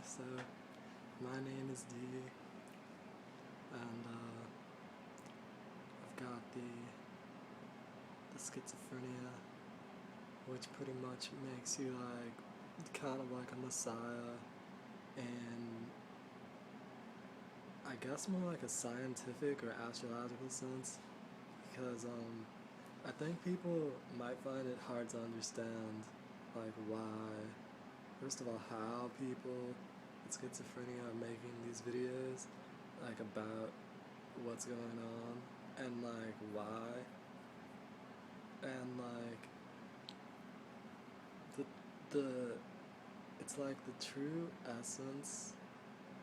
So my name is D, and I've got the schizophrenia, which pretty much makes you like kind of like a messiah, and I guess more like a scientific or astrological sense, because I think people might find it hard to understand like why, first of all, how people with schizophrenia are making these videos like about what's going on and like why, and like the it's like the true essence.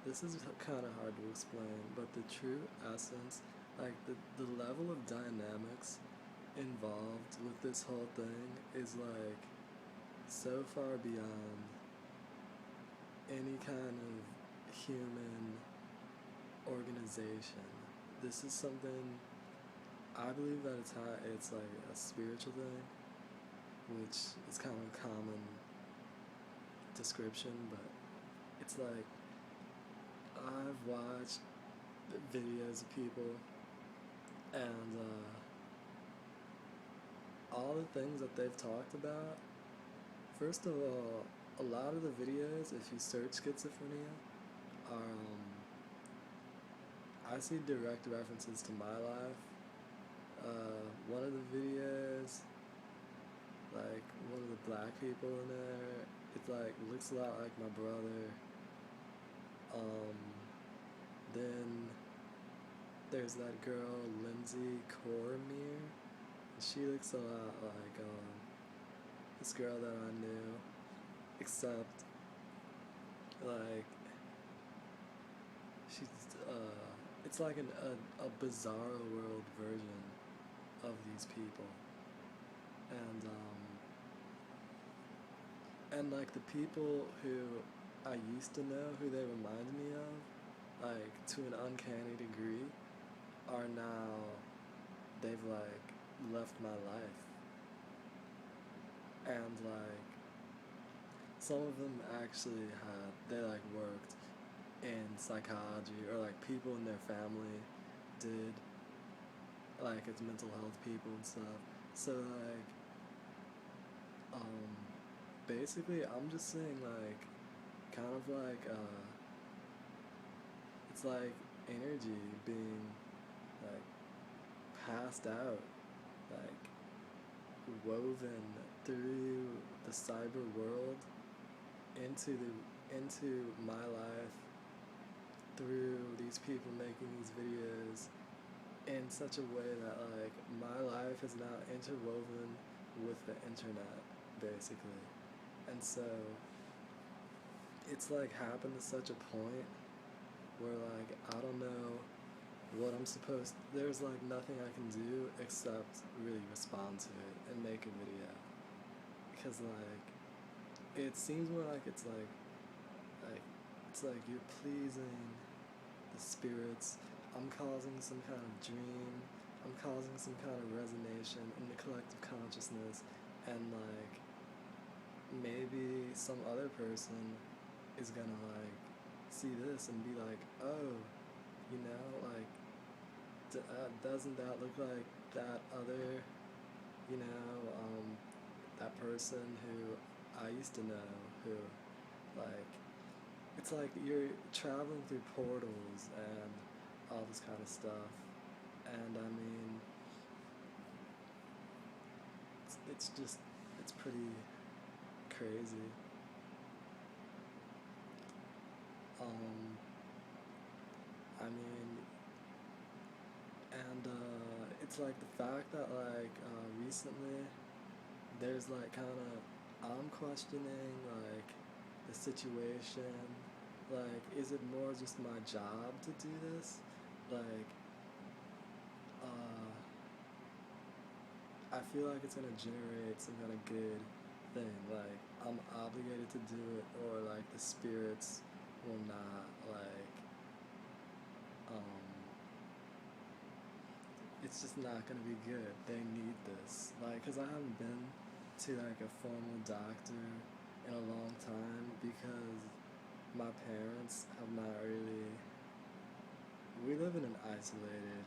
This is kind of hard to explain, but the true essence, like the level of dynamics involved with this whole thing is like so far beyond any kind of human organization. This is something I believe that it's like a spiritual thing, which is kind of a common description, but it's like I've watched videos of people, and all the things that they've talked about. First of all, a lot of the videos, if you search schizophrenia, are I see direct references to my life. One of the videos, like one of the black people in there, it like looks a lot like my brother. Um, then there's that girl Lindsay Cormier. She looks a lot like this girl that I knew, except like she's it's like a bizarro world version of these people, and like the people who I used to know, who they remind me of, like to an uncanny degree, are now, they've like left my life, and like some of them actually they like worked in psychology, or like people in their family did, like it's mental health people and stuff. So like basically I'm just saying like kind of like it's like energy being like passed out, like woven through the cyber world into my life through these people making these videos in such a way that like my life is now interwoven with the internet, basically. And so it's like happened to such a point where like I don't know what I'm supposed there's like nothing I can do except really respond to it and make a video, because like it seems more like like it's like you're pleasing the spirits. I'm causing some kind of dream. I'm causing some kind of resonation in the collective consciousness, and like maybe some other person is gonna like see this and be like, oh, like doesn't that look like that other, you know, that person who I used to know, who like it's like you're traveling through portals and all this kind of stuff. And I mean, it's just, it's pretty crazy. Um, I mean, and it's like the fact that like recently there's like kind of, I'm questioning like the situation. Like, is it more just my job to do this? Like, I feel like it's gonna generate some kind of good thing. Like, I'm obligated to do it, or like the spirits will not. Like, um, it's just not gonna be good. They need this. Like, cause I haven't been to like a formal doctor in a long time, because my parents have not really. We live in an isolated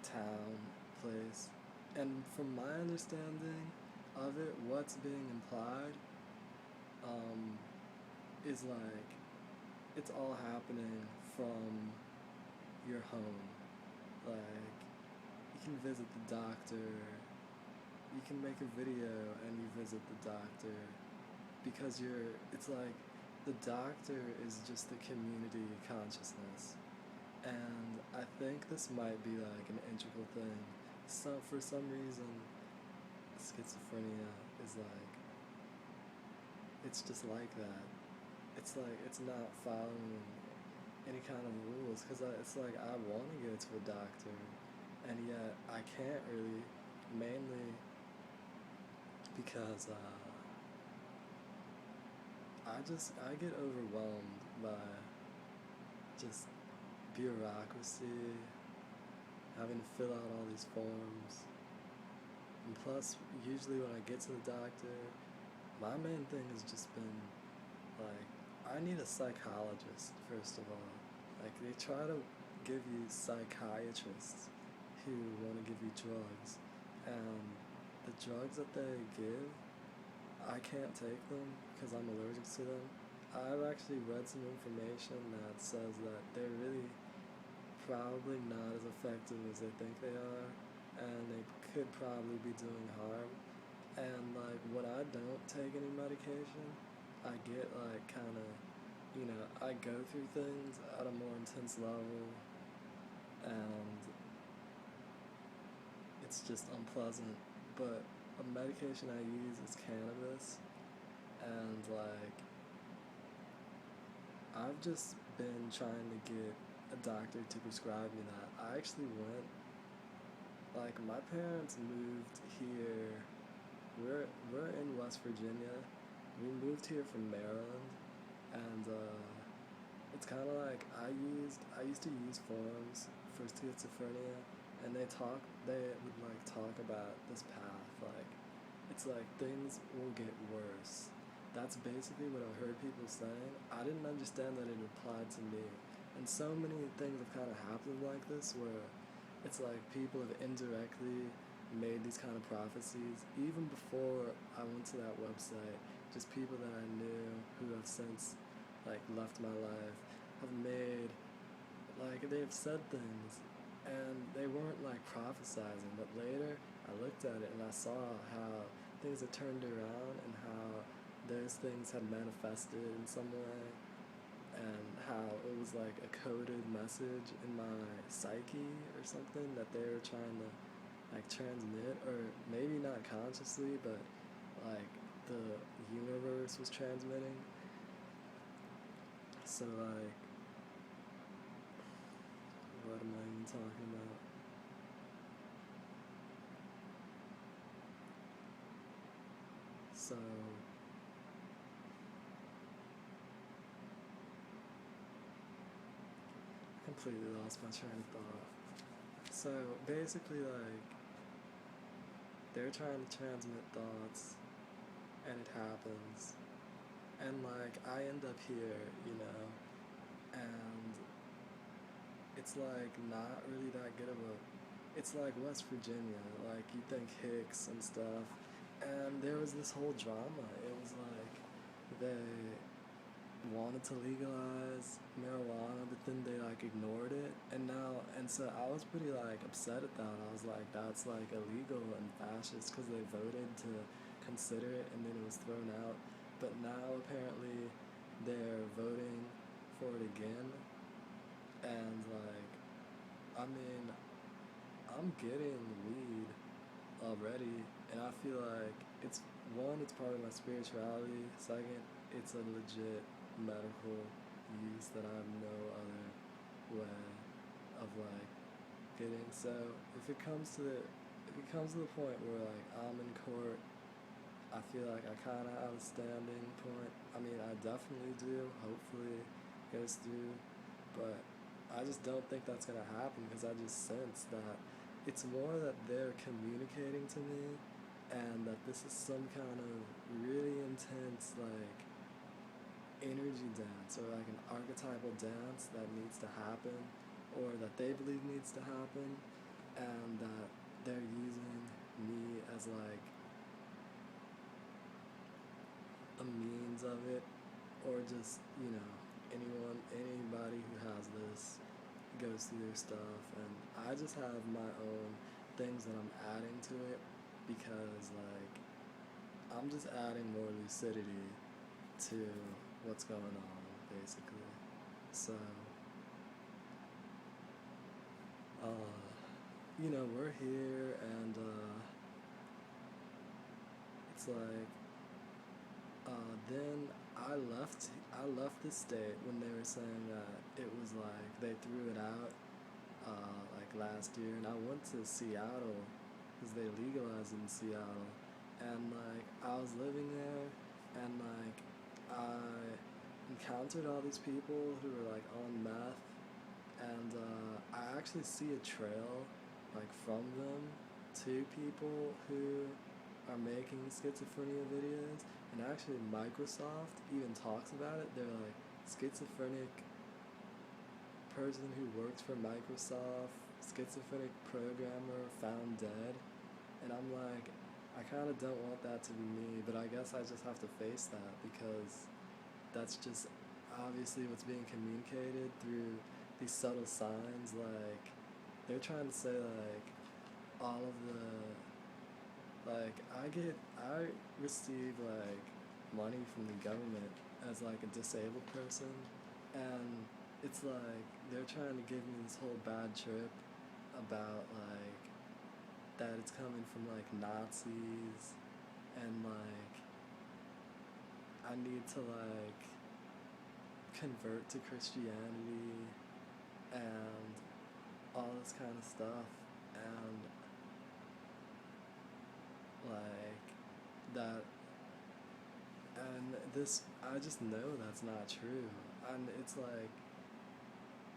town place, and from my understanding of it, what's being implied um, is like it's all happening from your home. Like you can visit the doctor, you can make a video and you visit the doctor because it's like the doctor is just the community consciousness. And I think this might be like an integral thing. So for some reason, schizophrenia is like it's just like that. It's like it's not following any kind of rules because it's like I want to go to a doctor, and yet I can't really, mainly because I get overwhelmed by just bureaucracy, having to fill out all these forms. And plus, usually when I get to the doctor, my main thing has just been like, I need a psychologist, first of all. Like, they try to give you psychiatrists who want to give you drugs, and the drugs that they give, I can't take them because I'm allergic to them. I've actually read some information that says that they're really probably not as effective as they think they are, and they could probably be doing harm. And like when I don't take any medication, I get like kind of, I go through things at a more intense level, and it's just unpleasant. But a medication I use is cannabis, and like I've just been trying to get a doctor to prescribe me that. I actually went, like my parents moved here. We're in West Virginia. We moved here from Maryland, and it's kind of like I used to use forums for schizophrenia, and they would like talk about this path, like it's like things will get worse. That's basically what I heard people saying. I didn't understand that it applied to me, and so many things have kind of happened like this where it's like people have indirectly made these kind of prophecies even before I went to that website. Just people that I knew who have since like left my life have made, like they've said things, and they weren't like prophesizing, but later I looked at it and I saw how things had turned around and how those things had manifested in some way, and how it was like a coded message in my psyche or something that they were trying to like transmit, or maybe not consciously, but like the universe was transmitting. So like, what am I even talking about? So I completely lost my train of thought. So basically, like they're trying to transmit thoughts, and it happens, and like I end up here, and it's like not really that good of a. It's like West Virginia, like you think Hicks and stuff, and there was this whole drama. It was like they wanted to legalize marijuana, but then they like ignored it, and so I was pretty like upset at that. I was like, that's like illegal and fascist because they voted to consider it, and then it was thrown out. But now apparently they're voting for it again, and like, I mean, I'm getting weed already, and I feel like it's one, it's part of my spirituality. Second, it's a legit medical use that I have no other way of like getting. So if it comes to the point where like I'm in court, I feel like I kind of have a standing point. I mean, I definitely do. Hopefully, it goes through, but I just don't think that's gonna happen because I just sense that it's more that they're communicating to me, and that this is some kind of really intense like energy dance or like an archetypal dance that needs to happen or that they believe needs to happen, and that they're using me as like a means of it, or just, anybody who has this goes through their stuff, and I just have my own things that I'm adding to it because like I'm just adding more lucidity to what's going on basically. So we're here, and it's like then I left the state when they were saying that it was like they threw it out like last year, and I went to Seattle because they legalized in Seattle, and like I was living there, and like I encountered all these people who were like on meth, and I actually see a trail like from them to people who are making schizophrenia videos, and actually Microsoft even talks about it. They're like, schizophrenic person who works for Microsoft, schizophrenic programmer found dead. And I'm like, I kind of don't want that to be me, but I guess I just have to face that because that's just obviously what's being communicated through these subtle signs. Like, they're trying to say like all of the like I receive like money from the government as like a disabled person, and it's like they're trying to give me this whole bad trip about like that it's coming from like Nazis, and like I need to like convert to Christianity and all this kind of stuff, and like that, and this I just know that's not true, and it's like,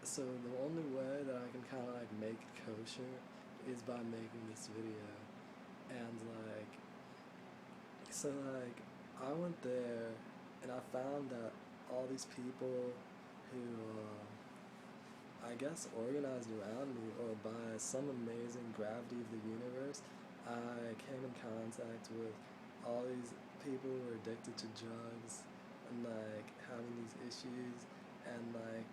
so the only way that I can kind of like make it kosher is by making this video, and like so like I went there and I found that all these people who I guess organized around me, or by some amazing gravity of the universe, I came in contact with all these people who are addicted to drugs and like having these issues, and like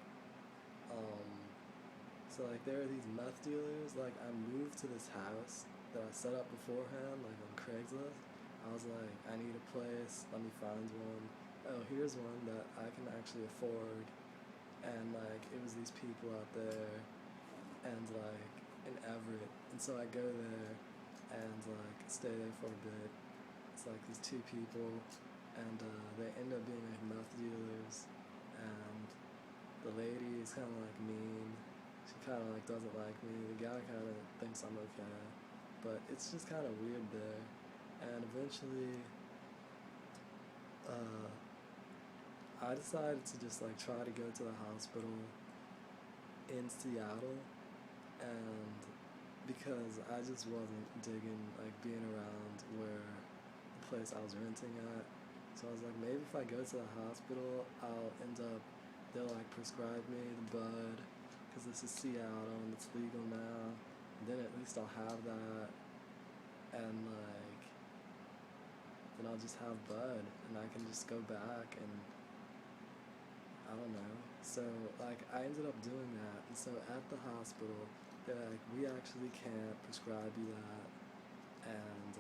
so like there are these meth dealers. Like I moved to this house that I set up beforehand, like on Craigslist. I was like, I need a place, let me find one. Oh, here's one that I can actually afford. And like it was these people out there, and like in Everett, and so I go there and like stay there for a bit. It's like these two people, and they end up being like meth dealers, and the lady is kind of like mean. She kind of like doesn't like me. The guy kind of thinks I'm okay, but it's just kind of weird there. And eventually, I decided to just like try to go to the hospital in Seattle, and because I just wasn't digging like being around where the place I was renting at. So I was like, maybe if I go to the hospital, I'll end up, they'll like prescribe me the bud because this is Seattle and it's legal now. And then at least I'll have that, and like then I'll just have bud, and I can just go back, and I don't know. So like I ended up doing that, and so at the hospital they're like, we actually can't prescribe you that, and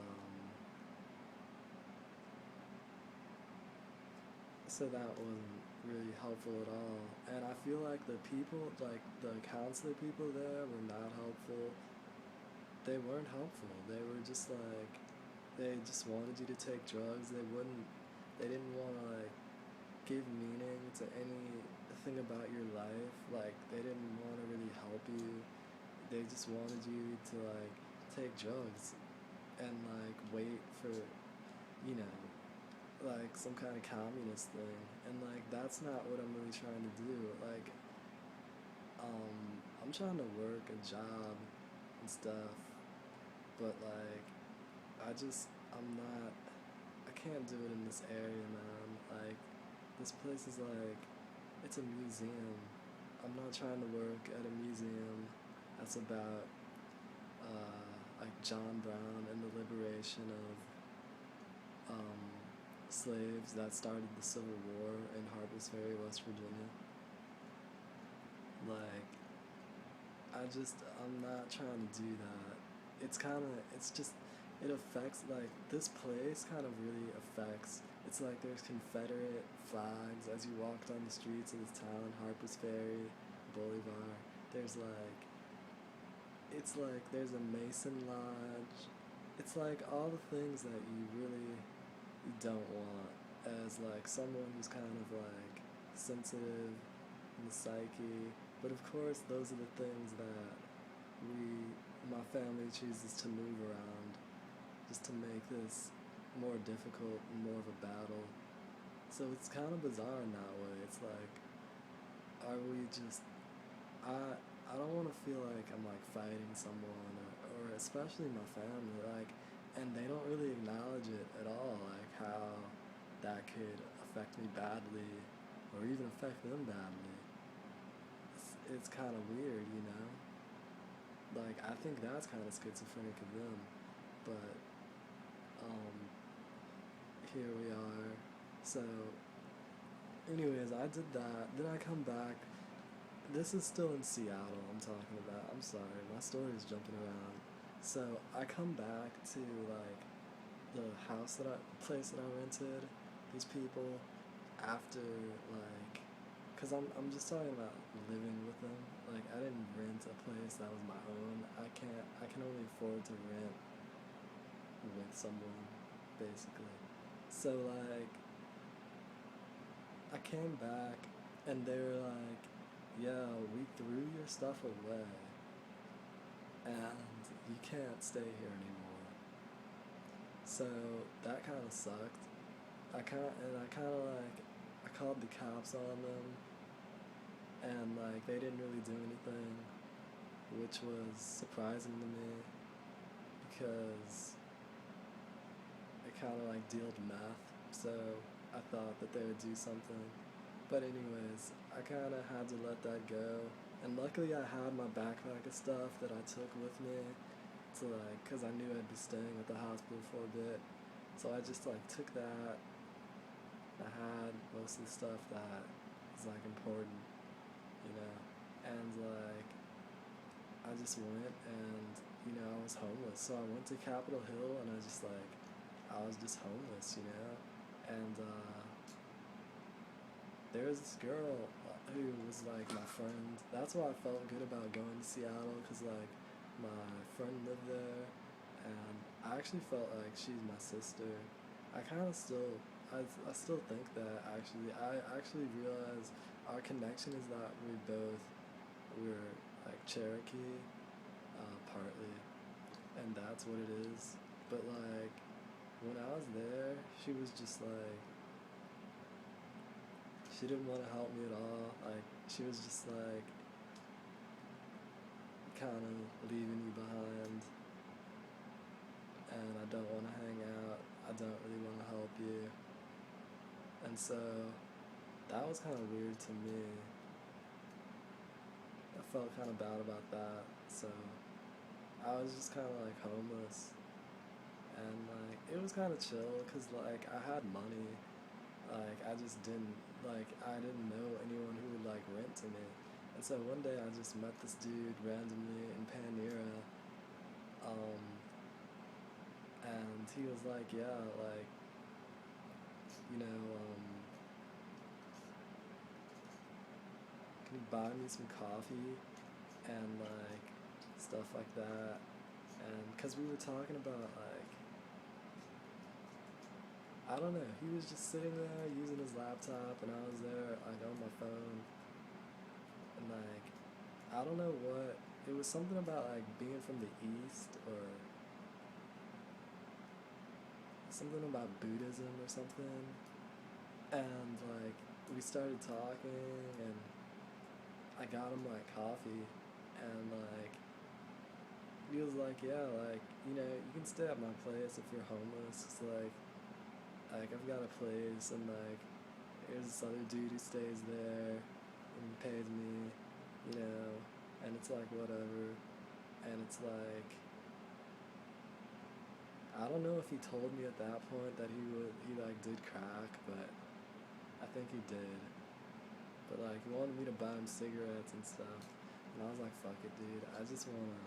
so that wasn't really helpful at all. And I feel like the people, like the counselor people there, were not helpful. They weren't helpful. They were just like, they just wanted you to take drugs. They didn't want to like give meaning to anything about your life. Like they didn't want to really help you. They just wanted you to like take drugs and like wait for, you know, like some kind of communist thing. And like that's not what I'm really trying to do. Like I'm trying to work a job and stuff, but like I can't do it in this area, man. Like this place is like, it's a museum. I'm not trying to work at a museum that's about like John Brown and the liberation of slaves that started the Civil War in Harpers Ferry, West Virginia. Like, I'm not trying to do that. It's just, it affects, like, this place kind of really affects, it's like there's Confederate flags as you walk down the streets of this town, Harpers Ferry, Bolivar. There's like, it's like there's a Mason Lodge. It's like all the things that you don't want as like someone who's kind of like sensitive in the psyche. But of course, those are the things that my family chooses to move around just to make this more difficult and more of a battle. So it's kind of bizarre in that way. It's like, are we just, I don't want to feel like I'm like fighting someone or especially my family, like, and they don't really acknowledge it at all, like how that could affect me badly or even affect them badly. It's kind of weird, you know? Like, I think that's kind of schizophrenic of them, but here we are. So anyways, I did that, then I come back. This is still in Seattle I'm talking about. I'm sorry, my story is jumping around. So I come back to like the place that I rented, these people, after like, cause I'm just talking about living with them. Like, I didn't rent a place that was my own. I can only afford to rent with someone, basically. So like, I came back and they were like, yeah, we threw your stuff away and you can't stay here anymore. So that kind of sucked. I called the cops on them and like they didn't really do anything, which was surprising to me because it kind of like dealt meth, so I thought that they would do something. But anyways, I kind of had to let that go. And luckily I had my backpack of stuff that I took with me to like, cause I knew I'd be staying at the hospital for a bit. So I just like took that. I had most of the stuff that is like important, you know. And like, I just went and, you know, I was homeless. So I went to Capitol Hill and I was just homeless, you know. And there was this girl who was like my friend. That's why I felt good about going to Seattle, because like my friend lived there and I actually felt like she's my sister. I kind of still, I still think that actually. I actually realize our connection is that we're like Cherokee, partly, and that's what it is. But like, when I was there, she was just like, she didn't want to help me at all. Like, she was just like, kind of leaving you behind, and I don't want to hang out. I don't really want to help you. And so, that was kind of weird to me. I felt kind of bad about that. So, I was just kind of like homeless. And like, it was kind of chill, because like, I had money. Like, I didn't know anyone who would like rent to me. And so one day I just met this dude randomly in Panera, and he was like, yeah, like, you know, can you buy me some coffee and like stuff like that. And cause we were talking about like, I don't know, he was just sitting there using his laptop and I was there like on my phone, and like, I don't know what, it was something about like being from the East or something about Buddhism or something. And like, we started talking and I got him like coffee, and like, he was like, yeah, like, you know, you can stay at my place if you're homeless. It's like I've got a place, and like, there's this other dude who stays there and pays me, you know, and it's like whatever, and it's like, I don't know if he told me at that point that he like did crack, but I think he did. But like he wanted me to buy him cigarettes and stuff, and I was like, fuck it, dude. I just wanna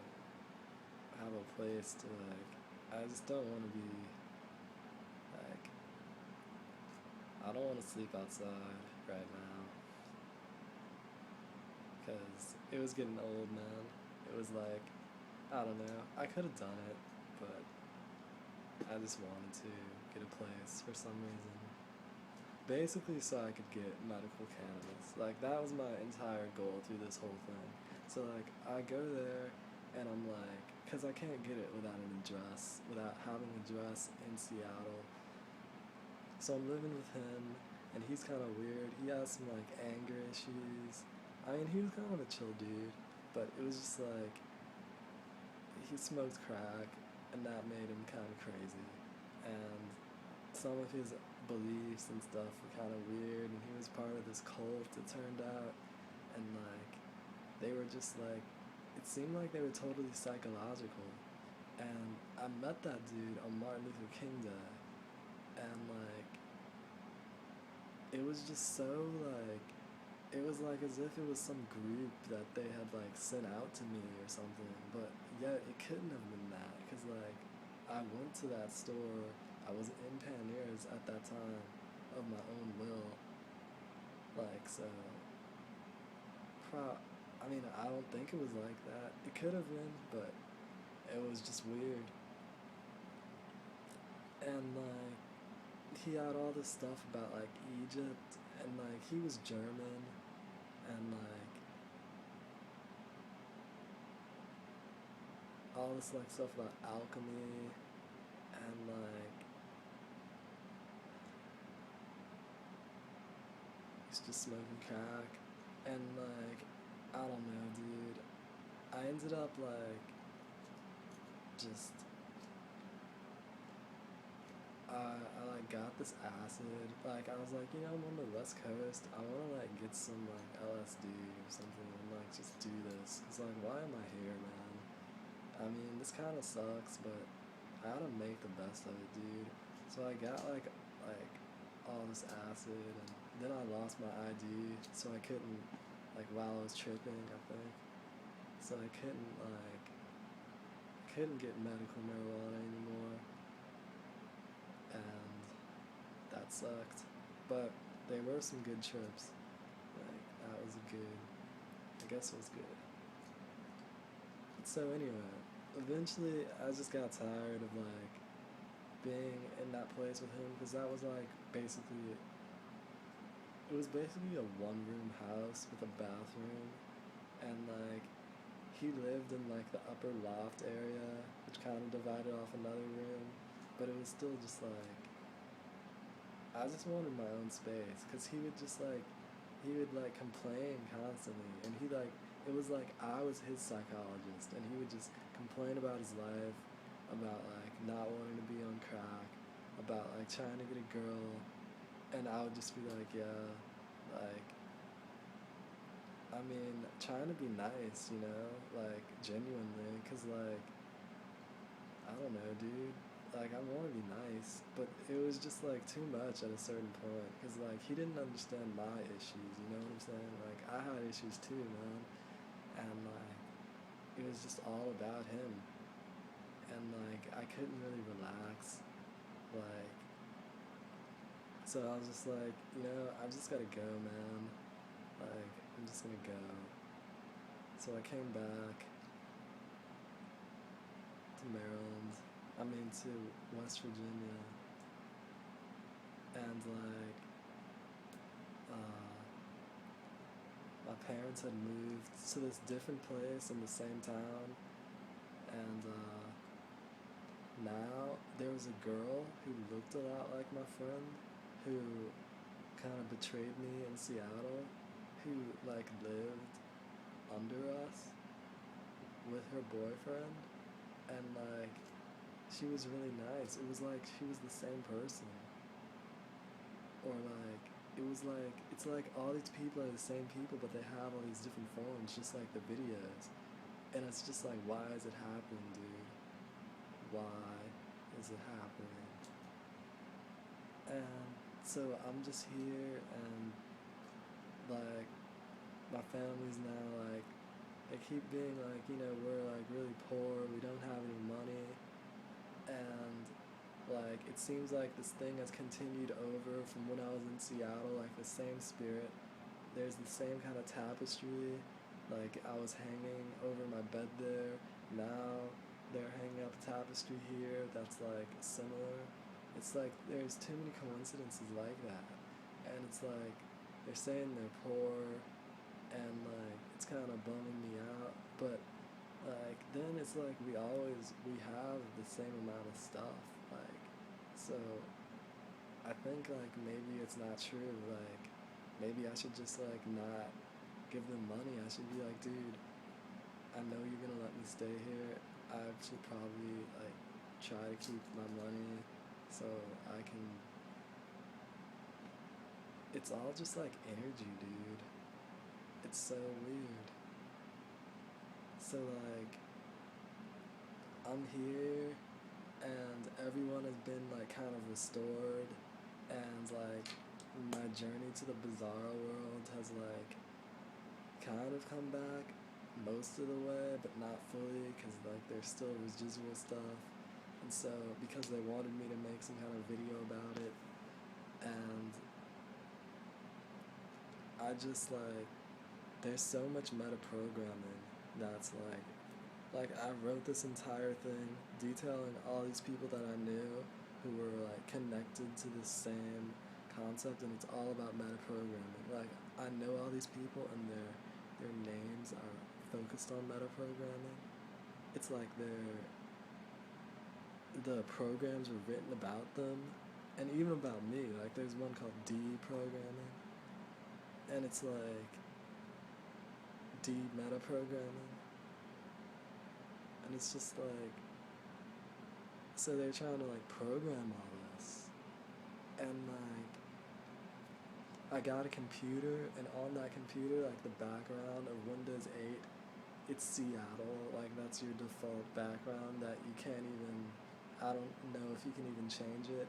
have a place to like. I just don't want to be like. I don't want to sleep outside right now, cause it was getting old, man. It was like, I don't know. I could have done it, but I just wanted to get a place for some reason. Basically, so I could get medical cannabis. Like, that was my entire goal through this whole thing. So, like, I go there, and I'm like, because I can't get it without an address, without having an address in Seattle. So I'm living with him, and he's kind of weird. He has some, like, anger issues. I mean, he was kind of a chill dude, but it was just like, he smoked crack, and that made him kind of crazy. And some of his beliefs and stuff were kind of weird, and he was part of this cult, it turned out. And like, they were just like, it seemed like they were totally psychological. And I met that dude on Martin Luther King Day, and like, it was just so like, it was like as if it was some group that they had like sent out to me or something, but yet it couldn't have been that, because like, I went to that store, I was in Panniers at that time of my own will, like, so, I mean, I don't think it was like that. It could have been, but it was just weird. And like, he had all this stuff about like Egypt, and like, he was German, and like, all this like stuff about alchemy, and like, he's just smoking crack, and like, I don't know, dude. I ended up like, just, I like got this acid. Like, I was like, you know, I'm on the West Coast. I want to like get some like LSD or something and like just do this. Cause like, why am I here, man? I mean, this kind of sucks, but I gotta make the best of it, dude. So I got like all this acid, and then I lost my ID, so I couldn't, like, while I was tripping, I think. So I couldn't get medical marijuana anymore, and that sucked. But they were some good trips. Like, that was a good, I guess it was good. So anyway, eventually I just got tired of like being in that place with him, because that was like basically, it was basically a one room house with a bathroom, and like, he lived in like the upper loft area, which kind of divided off another room, but it was still just like, I just wanted my own space, because he would just like, he would like complain constantly, and he like, it was like I was his psychologist, and he would just complain about his life, about like not wanting to be on crack, about like trying to get a girl, and I would just be like, yeah, like, I mean, trying to be nice, you know, like, genuinely, because like, I don't know, dude. Like, I want to be nice, but it was just like too much at a certain point. Cause like, he didn't understand my issues. You know what I'm saying? Like, I had issues too, man. And like, it was just all about him. And like, I couldn't really relax. Like, so I was just like, you know, I've just gotta go, man. Like, I'm just gonna go. So I came back to Maryland. I mean, to West Virginia. And like, uh, my parents had moved to this different place in the same town, and now there was a girl who looked a lot like my friend, who kind of betrayed me in Seattle, who like lived under us with her boyfriend, and like, she was really nice. It was like she was the same person, or like, it was like, it's like all these people are the same people, but they have all these different forms, just like the videos. And it's just like, why is it happening, dude? Why is it happening? And so I'm just here, and like my family's now like, they keep being like, we're like really poor, we don't have any money, and like it seems like this thing has continued over from when I was in Seattle, like the same spirit. There's the same kind of tapestry, like I was hanging over my bed there. Now they're hanging up a tapestry here that's like similar. It's like there's too many coincidences like that. And it's like they're saying they're poor, and like it's kind of bumming me out, but like then it's like we have the same amount of stuff, like, so I think like maybe it's not true, like maybe I should just like not give them money. I should be like, dude, I know you're gonna let me stay here. I should probably like try to keep my money so I can. It's all just like energy, dude. It's so weird. So like I'm here, and everyone has been like kind of restored, and like my journey to the bizarro world has like kind of come back most of the way, but not fully, because like there's still residual stuff. And so because they wanted me to make some kind of video about it, and I just like, there's so much meta programming that's like I wrote this entire thing detailing all these people that I knew who were like connected to the same concept, and it's all about meta programming. Like I know all these people, and their names are focused on meta programming. It's like the programs were written about them, and even about me. Like there's one called deprogramming, and it's like meta programming, and it's just like, so they're trying to like program all this, and like I got a computer, and on that computer, like the background of Windows 8, it's Seattle. Like that's your default background that you can't even, I don't know if you can even change it.